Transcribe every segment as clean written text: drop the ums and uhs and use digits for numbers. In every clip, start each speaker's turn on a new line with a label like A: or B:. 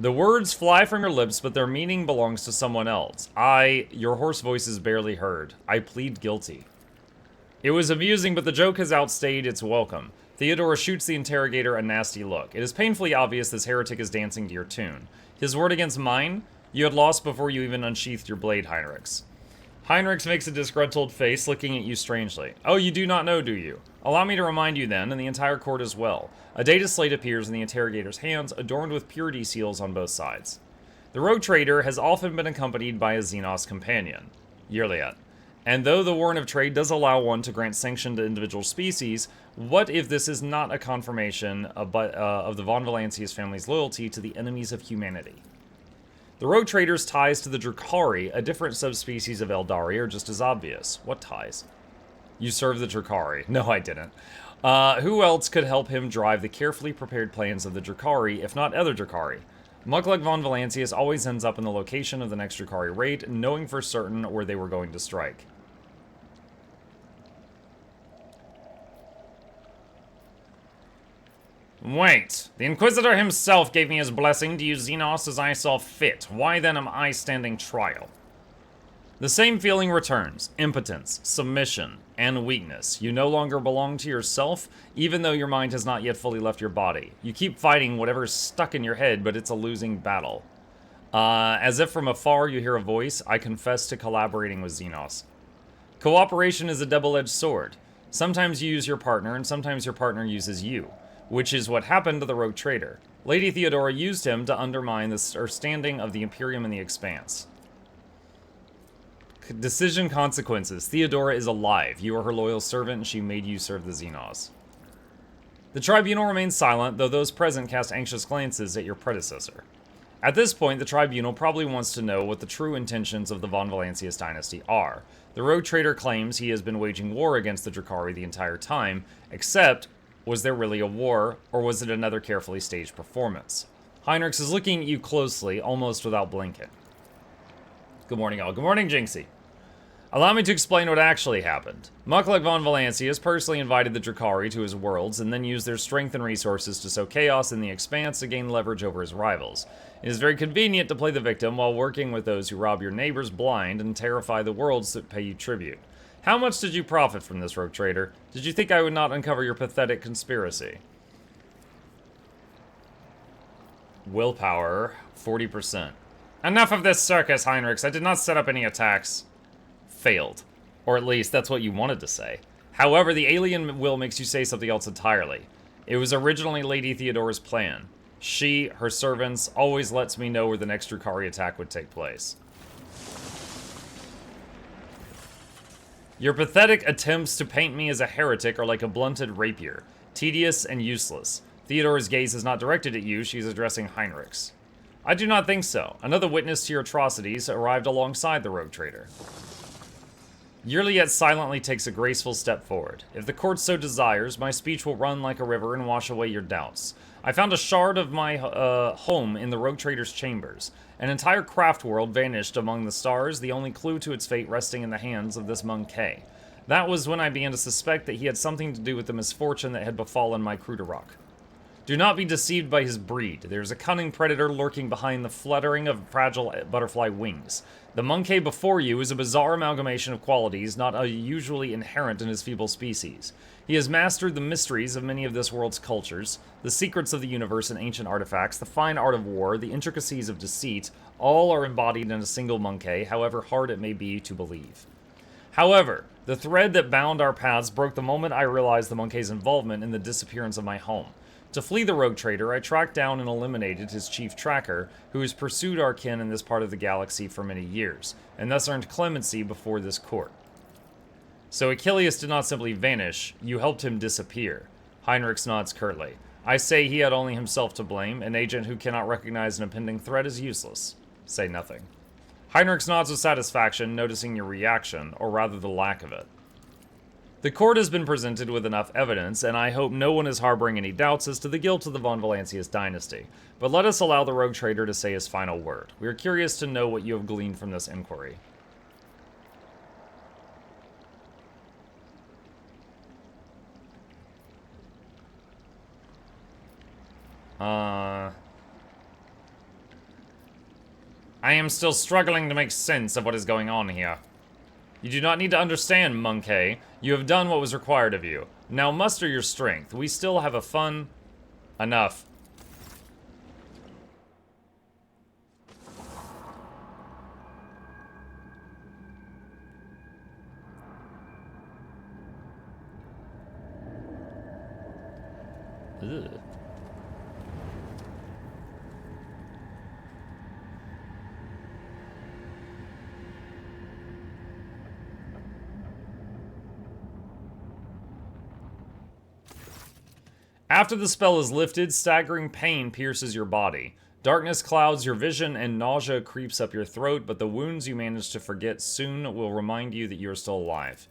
A: The words fly from your lips, but their meaning belongs to someone else. Your hoarse voice is barely heard. I plead guilty. It was amusing, but the joke has outstayed its welcome. Theodora shoots the interrogator a nasty look. It is painfully obvious this heretic is dancing to your tune. His word against mine? You had lost before you even unsheathed your blade, Heinrichs. Heinrichs makes a disgruntled face, looking at you strangely. Oh, you do not know, do you? Allow me to remind you then, and the entire court as well. A data slate appears in the interrogator's hands, adorned with purity seals on both sides. The rogue trader has often been accompanied by a Xenos companion, Yirliet. And though the warrant of trade does allow one to grant sanction to individual species, what if this is not a confirmation of the von Valancius family's loyalty to the enemies of humanity? The rogue trader's ties to the Drukhari, a different subspecies of Eldari, are just as obvious. What ties? You serve the Drukhari. No, I didn't. Who else could help him drive the carefully prepared plans of the Drukhari, if not other Drukhari? Mukluk von Valancius always ends up in the location of the next Drukhari raid, knowing for certain where they were going to strike. Wait, the Inquisitor himself gave me his blessing to use Xenos as I saw fit. Why then am I standing trial? The same feeling returns. Impotence, submission, and weakness. You no longer belong to yourself, even though your mind has not yet fully left your body. You keep fighting whatever is stuck in your head, but it's a losing battle. As if from afar you hear a voice, I confess to collaborating with Xenos. Cooperation is a double-edged sword. Sometimes you use your partner, and sometimes your partner uses you. Which is what happened to the rogue trader. Lady Theodora used him to undermine the standing of the Imperium in the Expanse. Decision consequences. Theodora is alive. You are her loyal servant, and she made you serve the Xenos. The tribunal remains silent, though those present cast anxious glances at your predecessor. At this point, the tribunal probably wants to know what the true intentions of the von Valancius dynasty are. The rogue trader claims he has been waging war against the Drukhari the entire time, except, was there really a war, or was it another carefully staged performance? Heinrichs is looking at you closely, almost without blinking. Good morning, all. Good morning, Jinxie. Allow me to explain what actually happened. Mukluk von Valancius personally invited the Drukhari to his worlds, and then used their strength and resources to sow chaos in the Expanse to gain leverage over his rivals. It is very convenient to play the victim while working with those who rob your neighbors blind and terrify the worlds that pay you tribute. How much did you profit from this, rogue trader? Did you think I would not uncover your pathetic conspiracy? Willpower, 40%. Enough of this circus, Heinrichs. I did not set up any attacks. Failed. Or at least, that's what you wanted to say. However, the alien will makes you say something else entirely. It was originally Lady Theodora's plan. She, her servants, always lets me know where the next Drukhari attack would take place. Your pathetic attempts to paint me as a heretic are like a blunted rapier. Tedious and useless. Theodora's gaze is not directed at you, she is addressing Heinrichs. I do not think so. Another witness to your atrocities arrived alongside the rogue trader. Yirliet silently takes a graceful step forward. If the court so desires, my speech will run like a river and wash away your doubts. I found a shard of my home in the rogue trader's chambers. An entire craft world vanished among the stars, the only clue to its fate resting in the hands of this Monkey. That was when I began to suspect that he had something to do with the misfortune that had befallen my Cruderrock. Do not be deceived by his breed. There is a cunning predator lurking behind the fluttering of fragile butterfly wings. The Monkey before you is a bizarre amalgamation of qualities not usually inherent in his feeble species. He has mastered the mysteries of many of this world's cultures, the secrets of the universe and ancient artifacts, the fine art of war, the intricacies of deceit, all are embodied in a single Monkey, however hard it may be to believe. However, the thread that bound our paths broke the moment I realized the Monkey's involvement in the disappearance of my home. To flee the rogue trader, I tracked down and eliminated his chief tracker, who has pursued our kin in this part of the galaxy for many years, and thus earned clemency before this court. So Achilles did not simply vanish, you helped him disappear. Heinrichs nods curtly. I say he had only himself to blame. An agent who cannot recognize an impending threat is useless. Say nothing. Heinrichs nods with satisfaction, noticing your reaction, or rather the lack of it. The court has been presented with enough evidence, and I hope no one is harboring any doubts as to the guilt of the von Valancius dynasty. But let us allow the rogue trader to say his final word. We are curious to know what you have gleaned from this inquiry. I am still struggling to make sense of what is going on here. You do not need to understand, monkey. You have done what was required of you. Now muster your strength. We still have a fun... Enough. Ugh. After the spell is lifted, staggering pain pierces your body. Darkness clouds your vision and nausea creeps up your throat, but the wounds you manage to forget soon will remind you that you are still alive.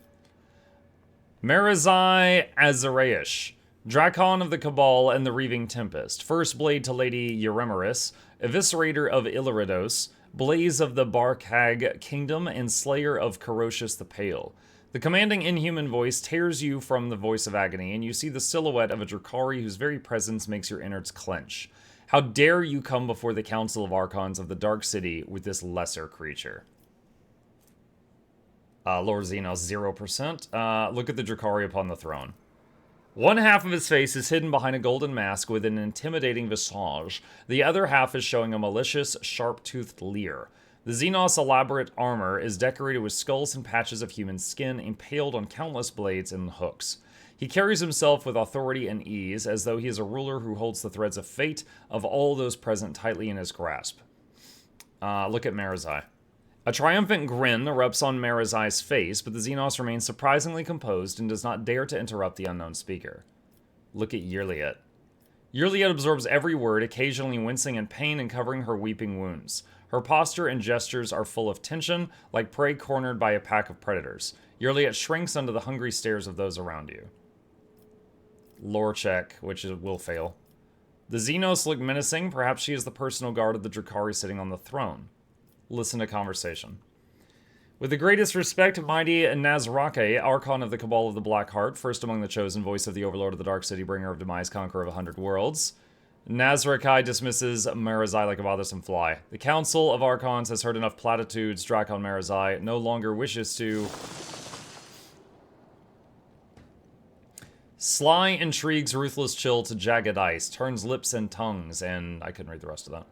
A: Marazai Azaraish, Drakon of the Cabal and the Reaving Tempest, First Blade to Lady Euremeris, Eviscerator of Illaridos, Blaze of the Barkhag Kingdom, and Slayer of Corocious the Pale. The commanding inhuman voice tears you from the voice of agony, and you see the silhouette of a Drukhari whose very presence makes your innards clench. How dare you come before the Council of Archons of the Dark City with this lesser creature? Lord Xenos, 0%. Look at the Drukhari upon the throne. One half of his face is hidden behind a golden mask with an intimidating visage. The other half is showing a malicious, sharp-toothed leer. The Xenos' elaborate armor is decorated with skulls and patches of human skin impaled on countless blades and hooks. He carries himself with authority and ease, as though he is a ruler who holds the threads of fate of all those present tightly in his grasp. Look at Marazai. A triumphant grin erupts on Marazai's face, but the Xenos remains surprisingly composed and does not dare to interrupt the unknown speaker. Look at Yirliet. Yirliet absorbs every word, occasionally wincing in pain and covering her weeping wounds. Her posture and gestures are full of tension, like prey cornered by a pack of predators. Yirliet shrinks under the hungry stares of those around you. Lore check, which will fail. The Xenos look menacing. Perhaps she is the personal guard of the Drukhari sitting on the throne. Listen to conversation. With the greatest respect, mighty Nazrake, Archon of the Cabal of the Black Heart, first among the chosen, voice of the Overlord of the Dark City, bringer of demise, conqueror of 100 worlds. Nazrake dismisses Marazai like a bothersome fly. The Council of Archons has heard enough platitudes. Drakon Marazai no longer wishes to... Sly intrigues ruthless chill to jagged ice, turns lips and tongues, and I couldn't read the rest of that.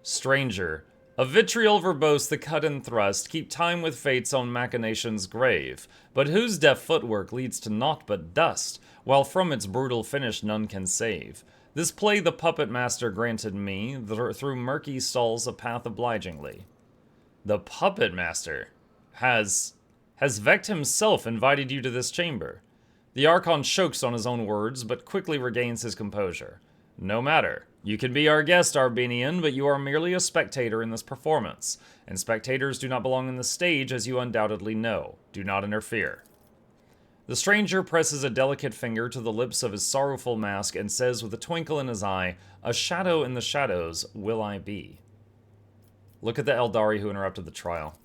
A: Stranger. A vitriol verbose the cut and thrust, keep time with fate's own machinations grave. But whose deft footwork leads to naught but dust, while from its brutal finish none can save. This play the puppet master granted me, through murky stalls a path obligingly. The puppet master has Vect himself invited you to this chamber. The Archon chokes on his own words, but quickly regains his composure. No matter. You can be our guest, Arbinian, but you are merely a spectator in this performance. And spectators do not belong on the stage, as you undoubtedly know. Do not interfere. The stranger presses a delicate finger to the lips of his sorrowful mask and says with a twinkle in his eye, "A shadow in the shadows will I be." Look at the Eldari who interrupted the trial.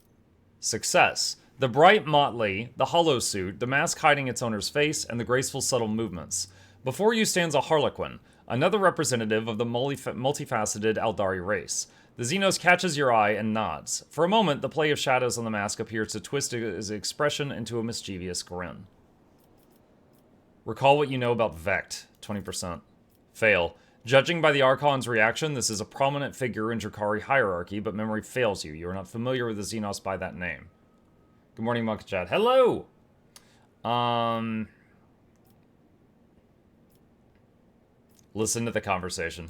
A: Success. The bright motley, the hollow suit, the mask hiding its owner's face, and the graceful subtle movements. Before you stands a Harlequin, another representative of the multifaceted Eldari race. The Xenos catches your eye and nods. For a moment, the play of shadows on the mask appears to twist his expression into a mischievous grin. Recall what you know about Vect, 20%. Fail. Judging by the Archon's reaction, this is a prominent figure in Drukhari hierarchy, but memory fails you. You are not familiar with the Xenos by that name. Good morning, Monk Chat. Hello! Listen to the conversation.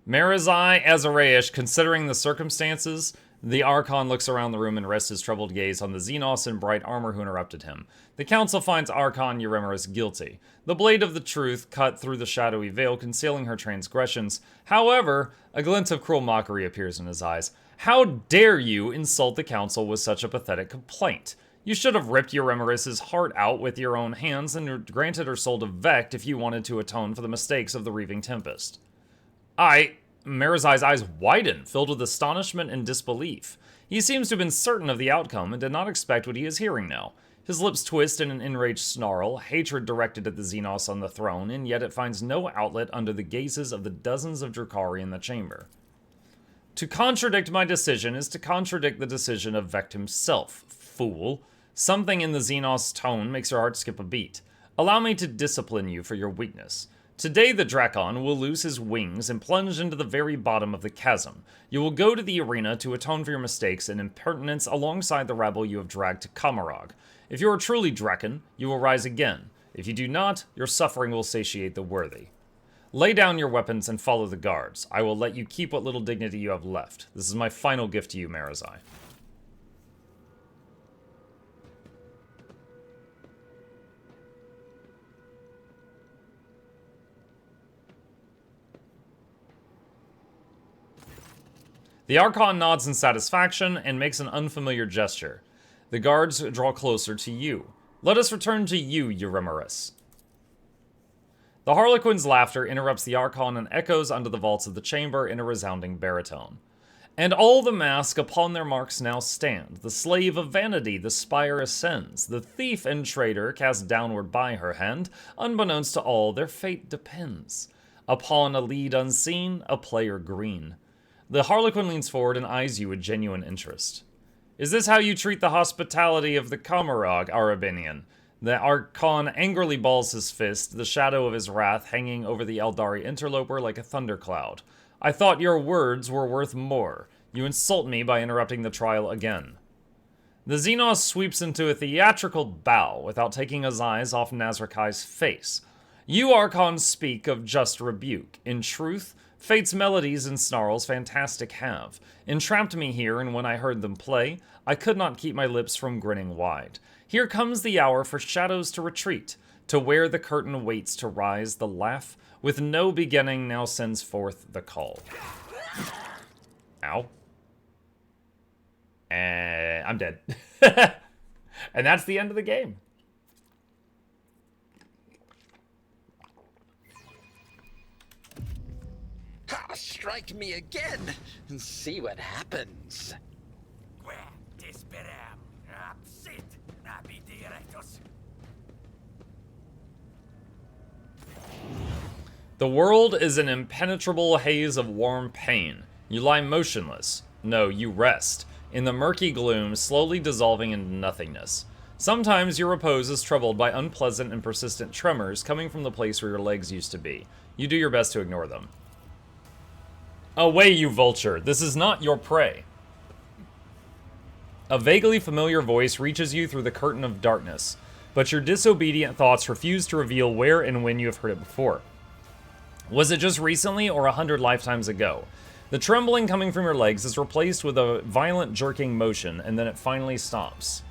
A: Marazai Azaraish, considering the circumstances, the Archon looks around the room and rests his troubled gaze on the Xenos in bright armor who interrupted him. The Council finds Archon Euremeris guilty. The blade of the truth cut through the shadowy veil, concealing her transgressions. However, a glint of cruel mockery appears in his eyes. How dare you insult the Council with such a pathetic complaint? You should have ripped Euremeris' heart out with your own hands and granted her soul to Vect if you wanted to atone for the mistakes of the Reaving Tempest. Marazai's eyes widen, filled with astonishment and disbelief. He seems to have been certain of the outcome and did not expect what he is hearing now. His lips twist in an enraged snarl, hatred directed at the Xenos on the throne, and yet it finds no outlet under the gazes of the dozens of Drukhari in the chamber. To contradict my decision is to contradict the decision of Vect himself, fool. Something in the Xenos tone makes your heart skip a beat. Allow me to discipline you for your weakness. Today the Drakon will lose his wings and plunge into the very bottom of the chasm. You will go to the arena to atone for your mistakes and impertinence alongside the rabble you have dragged to Kamarog. If you are truly Draken, you will rise again. If you do not, your suffering will satiate the worthy. Lay down your weapons and follow the guards. I will let you keep what little dignity you have left. This is my final gift to you, Marazai. The Archon nods in satisfaction and makes an unfamiliar gesture. The guards draw closer to you. Let us return to you, Eurymerus. The Harlequin's laughter interrupts the Archon and echoes under the vaults of the chamber in a resounding baritone. And all the mask upon their marks now stand. The slave of vanity, the spire ascends. The thief and traitor cast downward by her hand. Unbeknownst to all, their fate depends. Upon a lead unseen, a player green. The Harlequin leans forward and eyes you with genuine interest. Is this how you treat the hospitality of the Kamarog, Arabinian? The Archon angrily balls his fist, the shadow of his wrath hanging over the Eldari interloper like a thundercloud. I thought your words were worth more. You insult me by interrupting the trial again. The Xenos sweeps into a theatrical bow without taking his eyes off Nazrakai's face. You Archons speak of just rebuke. In truth, Fate's melodies and snarls fantastic have entrapped me here, and when I heard them play, I could not keep my lips from grinning wide. Here comes the hour for shadows to retreat, to where the curtain waits to rise. The laugh, with no beginning, now sends forth the call. Ow. And I'm dead. And that's the end of the game.
B: Strike me again and see what happens.
A: The world is an impenetrable haze of warm pain. You lie motionless. No, you rest. In the murky gloom, slowly dissolving into nothingness. Sometimes your repose is troubled by unpleasant and persistent tremors coming from the place where your legs used to be. You do your best to ignore them. Away, you vulture! This is not your prey. A vaguely familiar voice reaches you through the curtain of darkness, but your disobedient thoughts refuse to reveal where and when you have heard it before. Was it just recently or 100 lifetimes ago? The trembling coming from your legs is replaced with a violent jerking motion, and then it finally stops.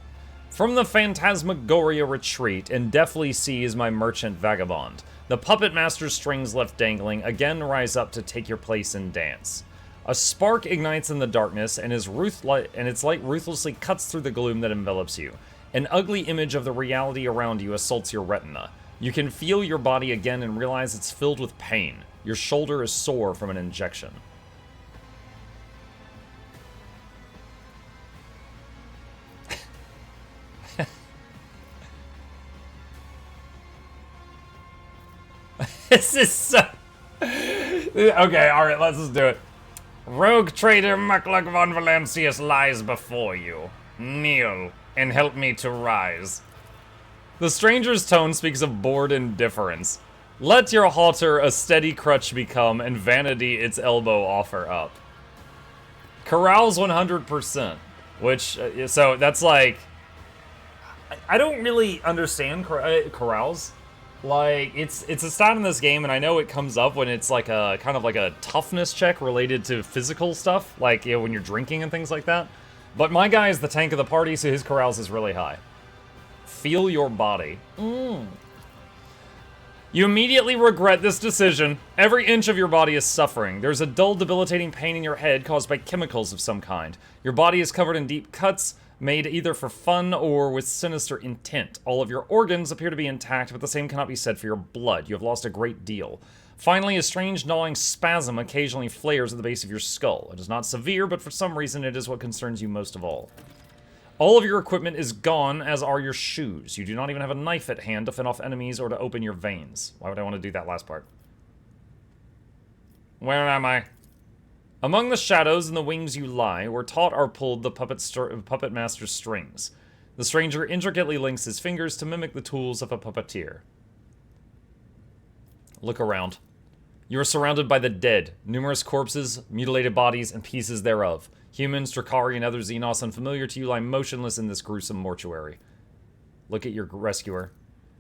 A: From the Phantasmagoria retreat and deftly seize my merchant vagabond. The puppet master's strings left dangling again rise up to take your place in dance. A spark ignites in the darkness, and its light ruthlessly cuts through the gloom that envelops you. An ugly image of the reality around you assaults your retina. You can feel your body again and realize it's filled with pain. Your shoulder is sore from an injection. This is so... Okay, alright, let's just do it. Rogue trader Mukluk von Valancius lies before you. Kneel, and help me to rise. The stranger's tone speaks of bored indifference. Let your halter a steady crutch become, and vanity its elbow offer up. Carouse 100%. Which, so that's like... I don't really understand carouse. Like, it's a stat in this game, and I know it comes up when it's like a kind of like a toughness check related to physical stuff, like, you know, when you're drinking and things like that. But my guy is the tank of the party, so his carouse is really high. Feel your body. You immediately regret this decision. Every inch of your body is suffering. There's a dull, debilitating pain in your head caused by chemicals of some kind. Your body is covered in deep cuts, made either for fun or with sinister intent. All of your organs appear to be intact, but the same cannot be said for your blood. You have lost a great deal. Finally, a strange gnawing spasm occasionally flares at the base of your skull. It is not severe, but for some reason it is what concerns you most of all. All of your equipment is gone, as are your shoes. You do not even have a knife at hand to fend off enemies or to open your veins. Why would I want to do that last part? Where am I? Among the shadows and the wings you lie, where taut are pulled the puppet master's strings. The stranger intricately links his fingers to mimic the tools of a puppeteer. Look around. You are surrounded by the dead, numerous corpses, mutilated bodies, and pieces thereof. Humans, Drakari, and other Xenos unfamiliar to you lie motionless in this gruesome mortuary. Look at your rescuer.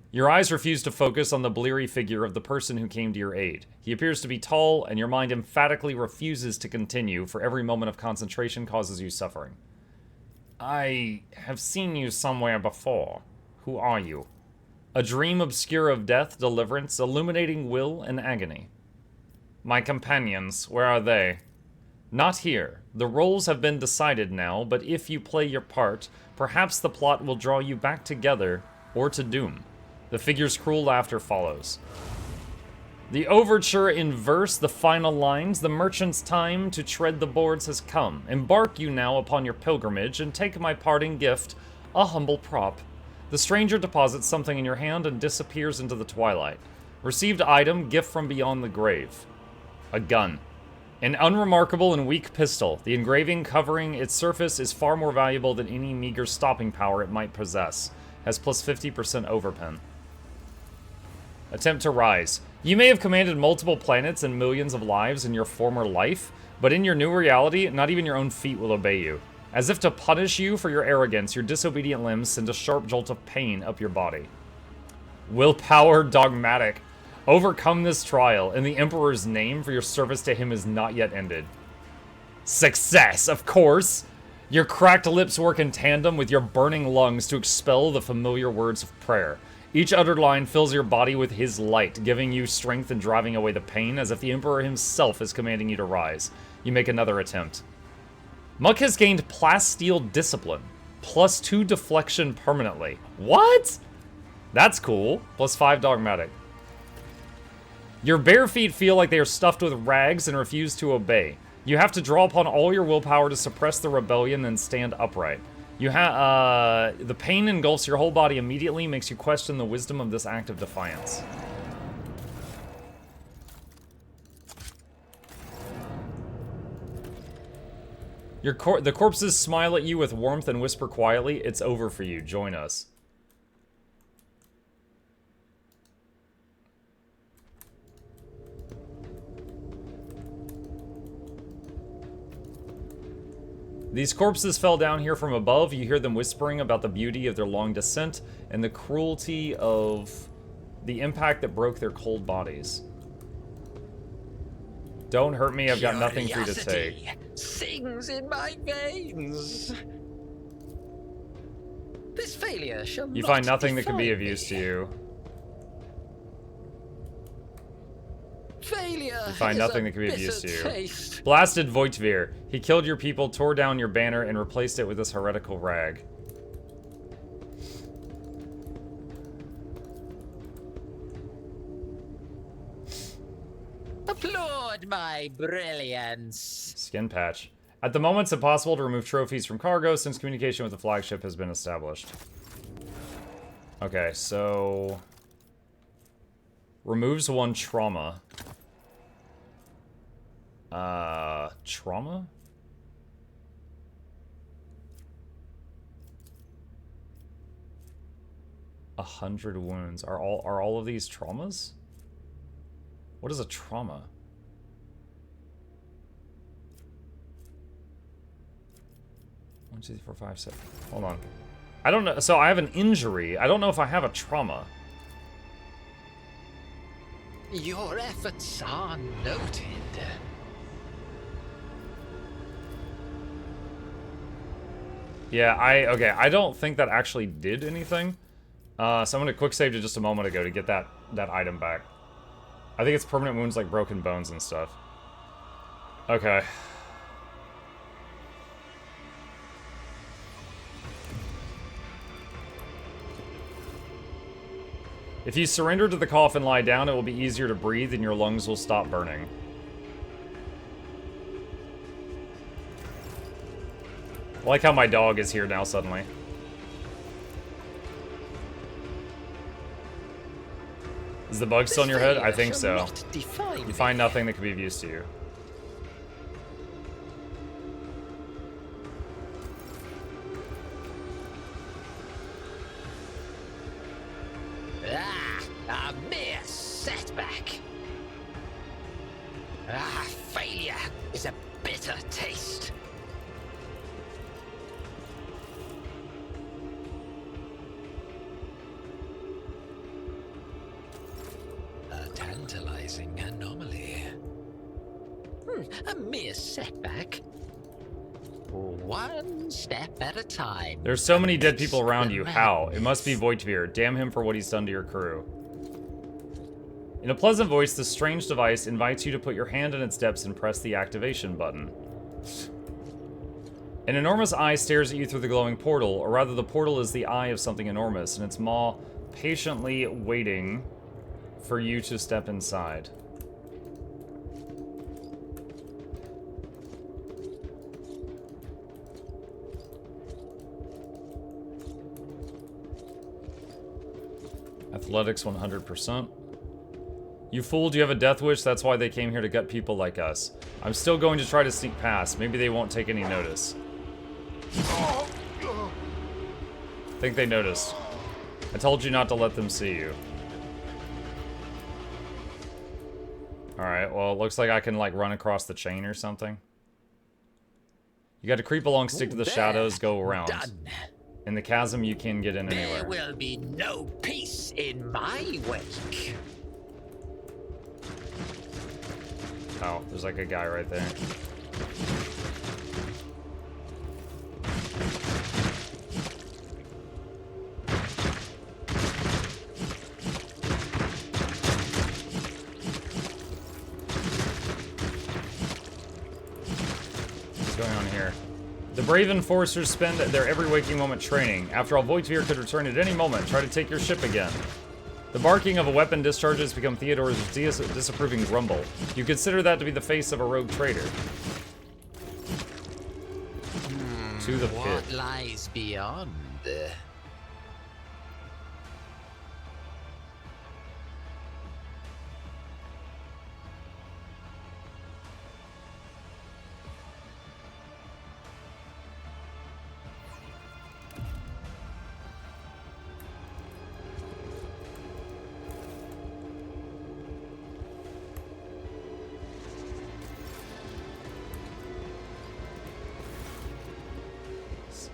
A: Your eyes refuse to focus on the bleary figure of the person who came to your aid. He appears to be tall, and your mind emphatically refuses to continue, for every moment of concentration causes you suffering. I have seen you somewhere before. Who are you? A dream obscure of death, deliverance, illuminating will, and agony. My companions, where are they? Not here. The roles have been decided now, but if you play your part, perhaps the plot will draw you back together, or to doom. The figure's cruel laughter follows. The overture in verse, the final lines, the merchant's time to tread the boards has come. Embark you now upon your pilgrimage, and take my parting gift, a humble prop. The stranger deposits something in your hand and disappears into the twilight. Received item, gift from beyond the grave. A gun. An unremarkable and weak pistol. The engraving covering its surface is far more valuable than any meager stopping power it might possess. Has plus 50% overpen. Attempt to rise. You may have commanded multiple planets and millions of lives in your former life, but in your new reality, not even your own feet will obey you. As if to punish you for your arrogance, your disobedient limbs send a sharp jolt of pain up your body. Willpower dogmatic. Overcome this trial in the Emperor's name, for your service to him is not yet ended. Success, of course! Your cracked lips work in tandem with your burning lungs to expel the familiar words of prayer. Each uttered line fills your body with his light, giving you strength and driving away the pain, as if the Emperor himself is commanding you to rise. You make another attempt. Muck has gained Plasteel Discipline, plus 2 deflection permanently. What? That's cool. Plus 5 dogmatic. Your bare feet feel like they are stuffed with rags and refuse to obey. You have to draw upon all your willpower to suppress the rebellion and stand upright. The pain engulfs your whole body immediately, makes you question the wisdom of this act of defiance. The corpses smile at you with warmth and whisper quietly, "It's over for you, join us." These corpses fell down here from above. You hear them whispering about the beauty of their long descent and the cruelty of the impact that broke their cold bodies. Don't hurt me, I've got nothing for you to take.
B: Sings in my veins. This failure shall
A: You
B: not
A: find nothing that can be
B: define
A: of use to
B: me.
A: you.
B: Failure.
A: You find
B: is
A: nothing
B: a
A: that can be of use to
B: bitter
A: you.
B: taste.
A: Blasted Voitvir. He killed your people, tore down your banner, and replaced it with this heretical rag.
B: Applaud my brilliance.
A: Skin patch. At the moment, it's impossible to remove trophies from cargo since communication with the flagship has been established. Okay, so... removes 1 trauma. Trauma? A 100 wounds. Are all of these traumas? What is a trauma? One, two, three, four, five, six. Hold on. I don't know. So I have an injury. I don't know if I have a trauma.
B: Your efforts are noted.
A: Yeah, okay, I don't think that actually did anything. So I'm gonna quick save to just a moment ago to get that item back. I think it's permanent wounds like broken bones and stuff. Okay. If you surrender to the cough and lie down, it will be easier to breathe and your lungs will stop burning. I like how my dog is here now suddenly. Is the bug still in your head? I think so. You find nothing that could be of use to you.
B: A mere setback. Failure is a bitter taste. A tantalizing anomaly. A mere setback. One step at a time.
A: There's so many dead people around you. How? It must be Voitvir. Damn him for what he's done to your crew. In a pleasant voice, this strange device invites you to put your hand in its depths and press the activation button. An enormous eye stares at you through the glowing portal, or rather the portal is the eye of something enormous, and its maw patiently waiting for you to step inside. Athletics 100%. You fool, do you have a death wish? That's why they came here to gut people like us. I'm still going to try to sneak past. Maybe they won't take any notice. I think they noticed. I told you not to let them see you. Alright, well, it looks like I can, like, run across the chain or something. You gotta creep along, stick to the shadows, go around.
B: Done.
A: In the chasm, you can get in anywhere.
B: There will be no peace in my wake.
A: Oh, there's like a guy right there. What's going on here? The brave enforcers spend their every waking moment training. After all, Voitvir could return at any moment. Try to take your ship again. The barking of a weapon discharges become Theodore's disapproving grumble. You consider that to be the face of a rogue traitor. To the pit.
B: What lies beyond?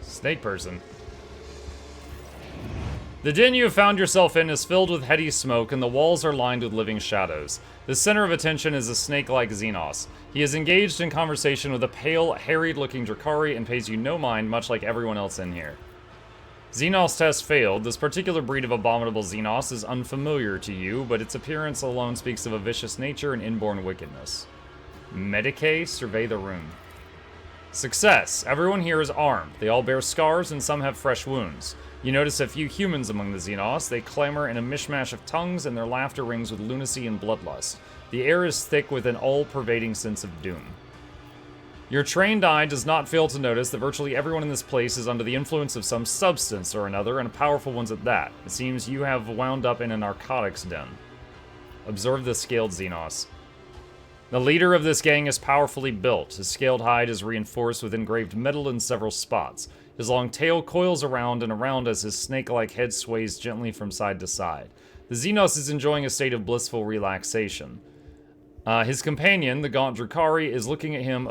A: Snake person. The den you have found yourself in is filled with heady smoke, and the walls are lined with living shadows. The center of attention is a snake-like Xenos. He is engaged in conversation with a pale, harried-looking Drakari and pays you no mind, much like everyone else in here. Xenos test failed. This particular breed of abominable Xenos is unfamiliar to you, but its appearance alone speaks of a vicious nature and inborn wickedness. Medicae, survey the room. Success. Everyone here is armed. They all bear scars and some have fresh wounds. You notice a few humans among the Xenos. They clamor in a mishmash of tongues and their laughter rings with lunacy and bloodlust. The air is thick with an all-pervading sense of doom. Your trained eye does not fail to notice that virtually everyone in this place is under the influence of some substance or another, and powerful ones at that. It seems you have wound up in a narcotics den. Observe the scaled Xenos. The leader of this gang is powerfully built. His scaled hide is reinforced with engraved metal in several spots. His long tail coils around and around as his snake-like head sways gently from side to side. The Xenos is enjoying a state of blissful relaxation. His companion, the gaunt Drakari, is looking at him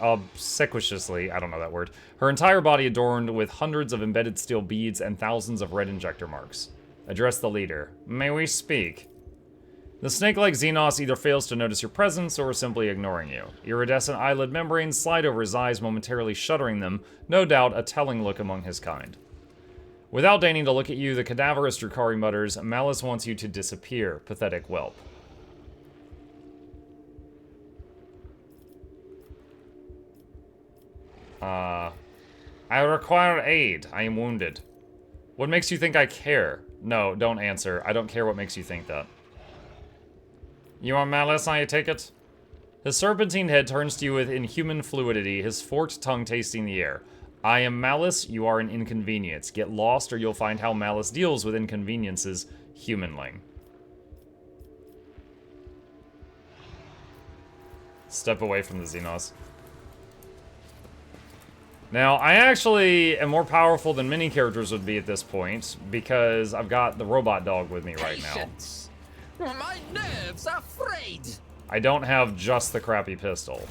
A: obsequiously, I don't know that word, her entire body adorned with hundreds of embedded steel beads and thousands of red injector marks. Address the leader. May we speak? The snake-like Xenos either fails to notice your presence or is simply ignoring you. Iridescent eyelid membranes slide over his eyes, momentarily shuttering them, no doubt a telling look among his kind. Without deigning to look at you, the cadaverous Drakari mutters, Malice wants you to disappear, pathetic whelp. I require aid. I am wounded. What makes you think I care? No, don't answer. I don't care what makes you think that. You are Malice, I take it? His serpentine head turns to you with inhuman fluidity, his forked tongue tasting the air. I am Malice, you are an inconvenience. Get lost or you'll find how Malice deals with inconveniences humanly. Step away from the Xenos. Now, I actually am more powerful than many characters would be at this point, because I've got the robot dog with me right now.
B: Patience. My nerves are frayed.
A: I don't have just the crappy pistol.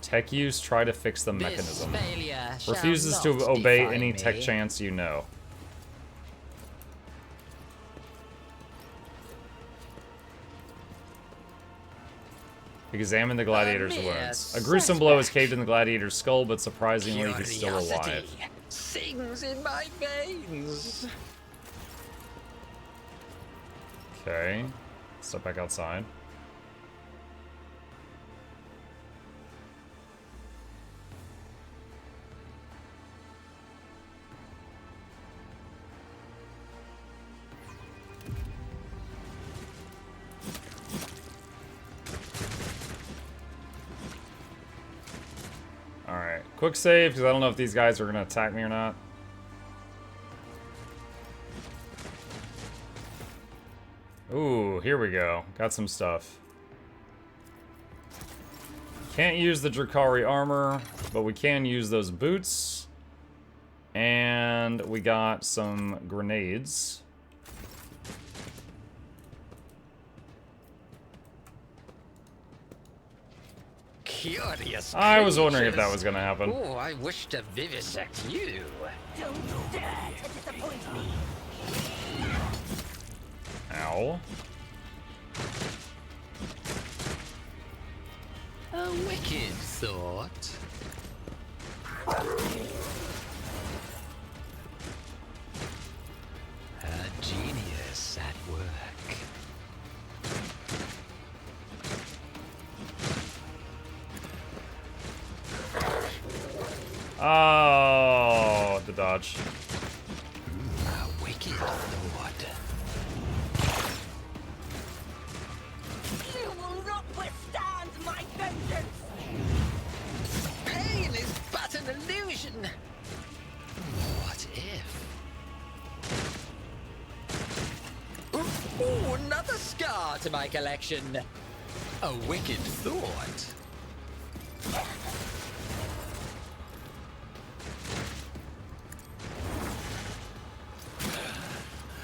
A: Tech use, try to fix the mechanism. Refuses to obey any tech chance you know. Examine the gladiator's wounds. A gruesome blow has caved in the gladiator's skull, but surprisingly, he's still alive.
B: Sings in my veins.
A: Okay. Step back outside. Alright, quick save, because I don't know if these guys are going to attack me or not. Ooh, here we go. Got some stuff. Can't use the Drakari armor, but we can use those boots. And we got some grenades.
B: Curious
A: I was wondering if
B: creatures.
A: that was going to happen.
B: Oh, I wish to vivisect you.
C: Don't dare to disappoint me.
A: Ow.
B: A wicked thought. A genius at work.
A: Oh, the dodge.
B: A wicked thought.
C: You will not withstand my vengeance.
B: Pain is but an illusion. What if? Ooh, another scar to my collection. A wicked thought.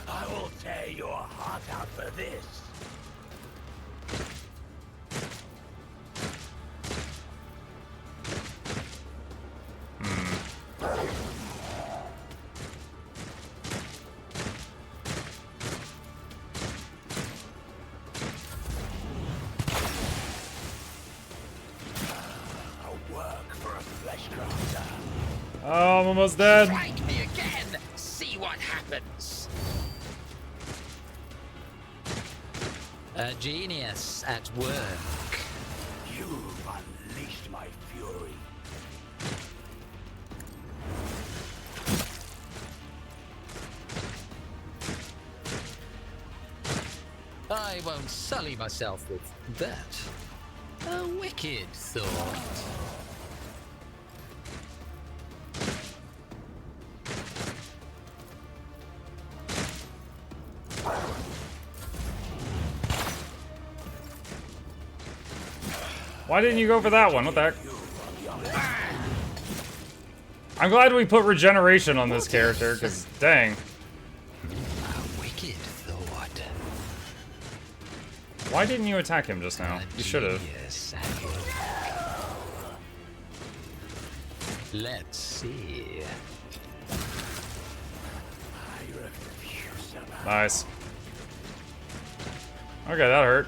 D: I will tear your heart out for this. A work for a flesh crafter.
A: Oh, I'm almost dead.
B: Strike me again. See what happens. A genius at work.
D: You've unleashed my fury.
B: I won't sully myself with that. A wicked thought.
A: Why didn't you go for that one? What the heck? I'm glad we put regeneration on this character, because dang.
B: A wicked thought.
A: Why didn't you attack him just now? You should have.
B: Genius at work. Let's see.
D: I refuse to.
A: Nice. Okay, that hurt.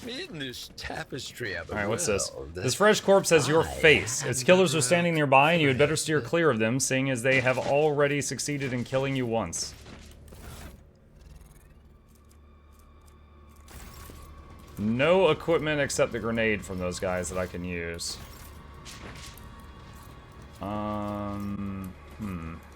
B: In this tapestry of the
A: Alright, what's this?
B: world,
A: This fresh corpse has your
B: I
A: face. Its
B: am
A: killers are
B: the
A: standing nearby, and you had better steer clear of them, seeing as they have already succeeded in killing you once. No equipment except the grenade from those guys that I can use. Hmm.